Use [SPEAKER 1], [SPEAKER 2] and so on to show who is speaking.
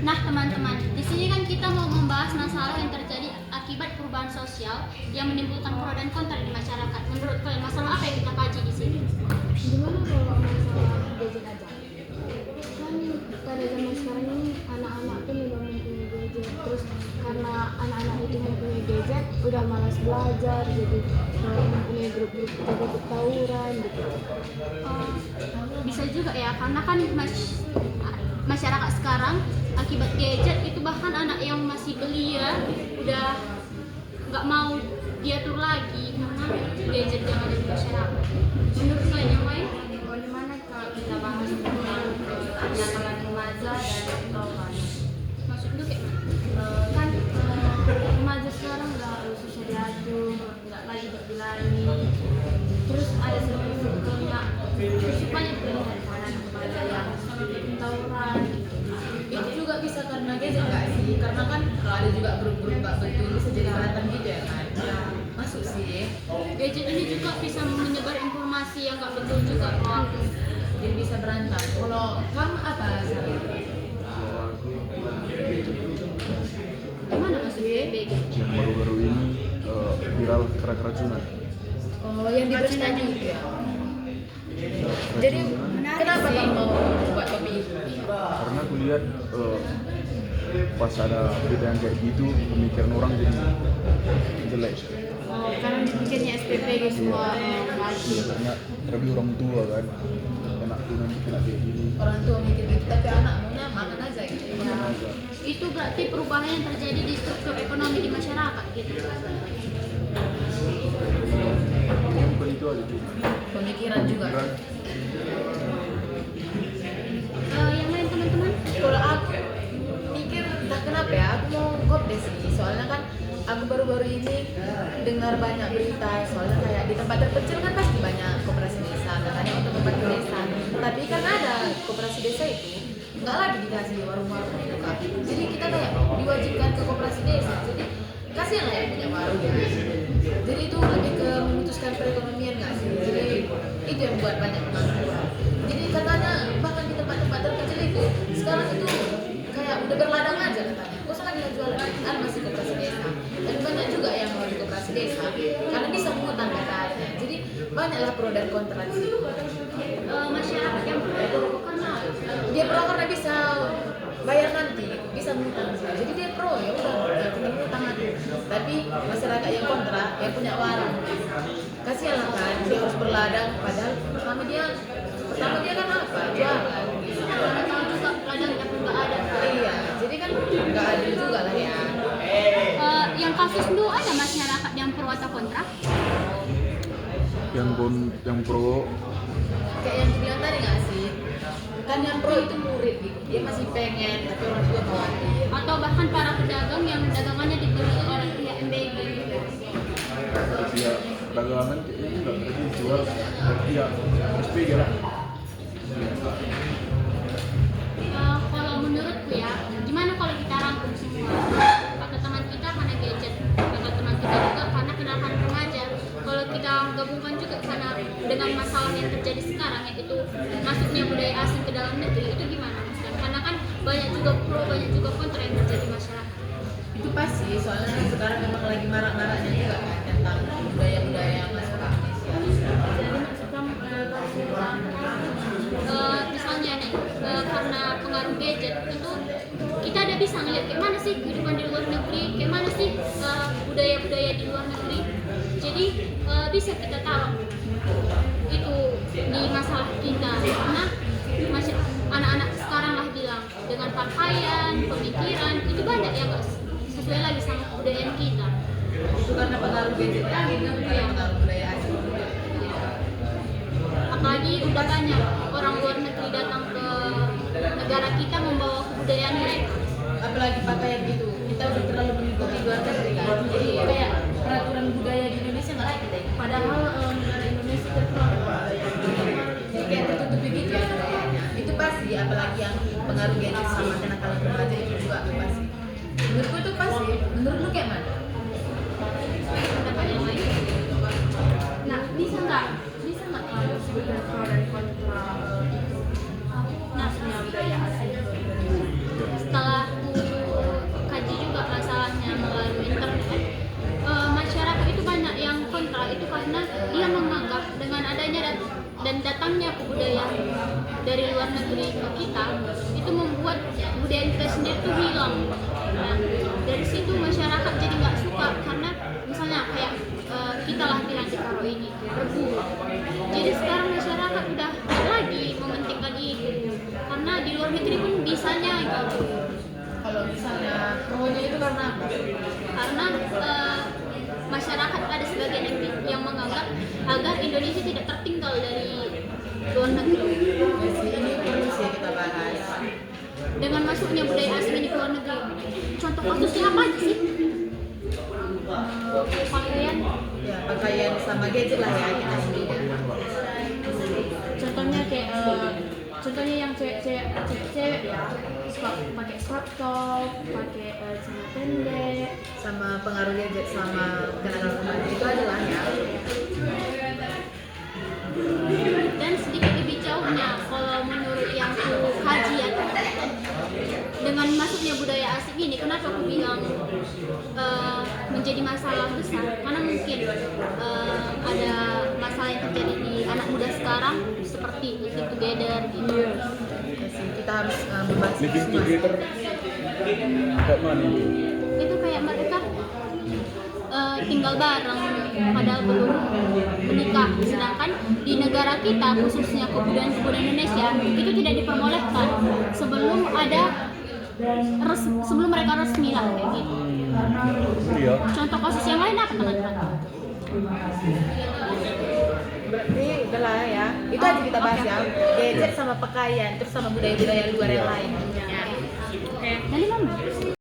[SPEAKER 1] Nah teman-teman, di sini kan kita mau membahas masalah yang terjadi akibat perubahan sosial yang menimbulkan pro dan kontra di masyarakat. Menurut kalian masalah apa yang kita kaji di sini?
[SPEAKER 2] Gimana kalau masalah gadget aja? Kan pada zaman sekarang ini anak-anak tuh memang mempunyai gadget. Terus karena anak-anak itu mempunyai gadget, udah malas belajar, jadi mempunyai grup-grup jadi tawuran gitu.
[SPEAKER 1] Bisa juga ya, karena kan masyarakat sekarang akibat gadget itu bahkan anak yang masih belia udah nggak mau diatur lagi karena gadget yang ada di masyarakat. Menurut kalian yang lain?
[SPEAKER 2] Bagaimana kalau kita bahas tentang kenakalan remaja dan tawuran?
[SPEAKER 1] Maksud lu kayak
[SPEAKER 2] Kan remaja sekarang udah susah diatur, nggak lagi berbilani. Terus ada sebetulnya banyak pilihan anak remaja yang tawuran.
[SPEAKER 3] Itu juga bisa karena gadget nggak sih? Karena kan kalau ada juga grup-grup nggak betul bisa jadi berantem gitu ya kan? Masuk sih.
[SPEAKER 1] gadget ini juga bisa menyebar informasi yang nggak betul juga kok.
[SPEAKER 3] Jadi bisa berantem. Kalau kamu apa?
[SPEAKER 1] Gimana maksudnya gadget?
[SPEAKER 4] Yang baru-baru ini viral keracunan.
[SPEAKER 3] Oh, yang di Brastagi itu ya. Jadi kenapa kamu mau buat topik itu?
[SPEAKER 4] Karena aku lihat pas ada berita yang kayak gitu, pemikiran orang jadi jelek.
[SPEAKER 2] Karena dipikirnya SPP gitu semua lagi.
[SPEAKER 4] Karena terlebih orang tua kan, anakku nanti kena kayak gini.
[SPEAKER 3] Orang tua mikir gitu, tapi anak maunya makan aja gitu.
[SPEAKER 4] Makan aja.
[SPEAKER 1] Itu berarti perubahan yang terjadi di struktur ekonomi di masyarakat gitu.
[SPEAKER 4] Bukan itu aja tuh.
[SPEAKER 3] Pemikiran juga.
[SPEAKER 4] Pikiran,
[SPEAKER 1] Yang lain teman-teman?
[SPEAKER 3] Kalau aku mikir entah kenapa ya, aku mau kopdes sih. Soalnya kan aku baru-baru ini dengar banyak berita soalnya kayak di tempat terpencil kan pasti banyak koperasi desa, katanya untuk tempat desa. Tapi kan ada koperasi desa itu nggak lagi dikasih warung-warung itu kan. Jadi kita kayak diwajibkan ke koperasi desa. Jadi kasihan lah yang punya warung ya. Jadi itu lebih ke memutuskan perekonomian nggak sih? Jadi itu yang buat banyak pengangguran. Jadi katanya bahkan di tempat-tempat terpencil itu sekarang itu kayak udah berladang aja katanya. Kok sangat dia jualan kan masih koperasi desa. Dan banyak juga yang mau di koperasi desa karena bisa mengutang katanya. Jadi banyaklah pro dan kontra di situ.
[SPEAKER 1] Masyarakat yang pro karena
[SPEAKER 3] Dia pro karena bisa bayar nanti, bisa mengutang. Jadi dia pro ya udah tinggal mengutang aja. Tapi masyarakat yang kontra yang punya warung kasihan lah kan dia harus berladang padahal pertama dia kan apa jualan.
[SPEAKER 1] karena tahu juga ladangnya pun nggak ada.
[SPEAKER 3] Iya, jadi kan nggak adil juga lah ya.
[SPEAKER 1] Yang kasus dulu ada masyarakat yang pro atau kontra?
[SPEAKER 4] yang pro
[SPEAKER 3] Kayak yang dibilang tadi nggak sih? Kan yang pro itu murid gitu, dia masih pengen tapi orang tua khawatir.
[SPEAKER 1] Atau bahkan para pedagang yang dagangannya dibeli oleh pihak MBG gitu.
[SPEAKER 4] ya dagangan kayaknya enggak berarti jual ya SPG lah.
[SPEAKER 1] Kalau menurutku ya, gimana kalau kita rangkum semua? Kata teman kita karena gadget, kata teman kita juga karena kenakalan remaja. Kalau kita gabungkan juga karena dengan masalah yang terjadi sekarang yaitu masuknya budaya asing ke dalam negeri, itu gimana Mas? Karena kan banyak juga pro, banyak juga kontra yang terjadi di masyarakat.
[SPEAKER 3] Itu pasti, soalnya kan sekarang memang lagi marak-maraknya juga kan tentang budaya-budaya yang masuk ke Indonesia.
[SPEAKER 1] Misalnya nih, karena pengaruh gadget itu kita ada bisa ngeliat kayak mana sih kehidupan di luar negeri, kayak mana sih budaya-budaya di luar negeri. Jadi bisa kita tahu itu di masalah kita karena masih anak-anak sekarang lah bilang dengan pakaian, pemikiran itu banyak yang nggak sesuai lagi sama kebudayaan kita.
[SPEAKER 3] Itu karena pengaruh gadget ya, bukan pengaruh budaya asing juga.
[SPEAKER 1] Apalagi udah banyak orang luar negeri datang ke negara kita membawa kebudayaan mereka.
[SPEAKER 3] Apalagi pakaian gitu, kita udah terlalu mengikuti luar negeri kan. Jadi kayak peraturan budaya di Indonesia nggak lagi deh.
[SPEAKER 2] Padahal negara Indonesia terkenal.
[SPEAKER 3] Jadi kayak tertutup begitu ya budayanya. Itu pasti, apalagi yang pengaruh gadget sama kenakalan remaja itu juga pasti. Menurutku itu pasti. Menurut lu kayak mana?
[SPEAKER 1] Pendapat yang lain.
[SPEAKER 2] Nah, bisa nggak kalau sebutkan pro dan kontra itu maksudnya budaya asing?
[SPEAKER 1] membuat budaya kita sendiri tuh hilang. Nah, dari situ masyarakat jadi nggak suka karena misalnya kayak kita lah bilang di Karo ini rebu. Jadi sekarang masyarakat udah nggak lagi mementing lagi itu karena di luar negeri pun bisanya gitu.
[SPEAKER 3] Kalau misalnya maunya itu karena apa?
[SPEAKER 1] Karena masyarakat ada sebagian yang menganggap agar Indonesia tidak tertinggal dari luar negeri.
[SPEAKER 3] Ya sih, ini perlu sih kita bahas.
[SPEAKER 1] Dengan masuknya budaya asing ini ke luar negeri, contoh kasusnya apa aja sih? Pakaian,
[SPEAKER 3] Ya, pakaian sama gadget lah ya kita ini.
[SPEAKER 2] Contohnya kayak contohnya yang cewek ya suka pakai crop top, pakai celana pendek.
[SPEAKER 3] Sama pengaruh gadget sama kenakalan remaja itu adalah ya.
[SPEAKER 1] dan sedikit lebih jauhnya kalau menurut yang ku kaji atau dengan masuknya budaya asing ini, kenapa aku bilang menjadi masalah besar? Karena mungkin ada masalah yang terjadi di anak muda sekarang seperti living together gitu.
[SPEAKER 3] Ya sih, kita harus membahas itu
[SPEAKER 4] Living
[SPEAKER 3] semua.
[SPEAKER 4] together kayak mana itu?
[SPEAKER 1] Itu kayak mereka tinggal bareng padahal belum menikah, sedangkan di negara kita khususnya kebudayaan Indonesia itu tidak diperbolehkan sebelum mereka resmi lah kayak gitu.
[SPEAKER 4] Iya.
[SPEAKER 1] Contoh kasus yang lain apa teman-teman?
[SPEAKER 3] Berarti udah lah ya. Itu aja kita bahas ya. Gadget sama pakaian, terus sama budaya-budaya luar yang lain.
[SPEAKER 1] Dari mana?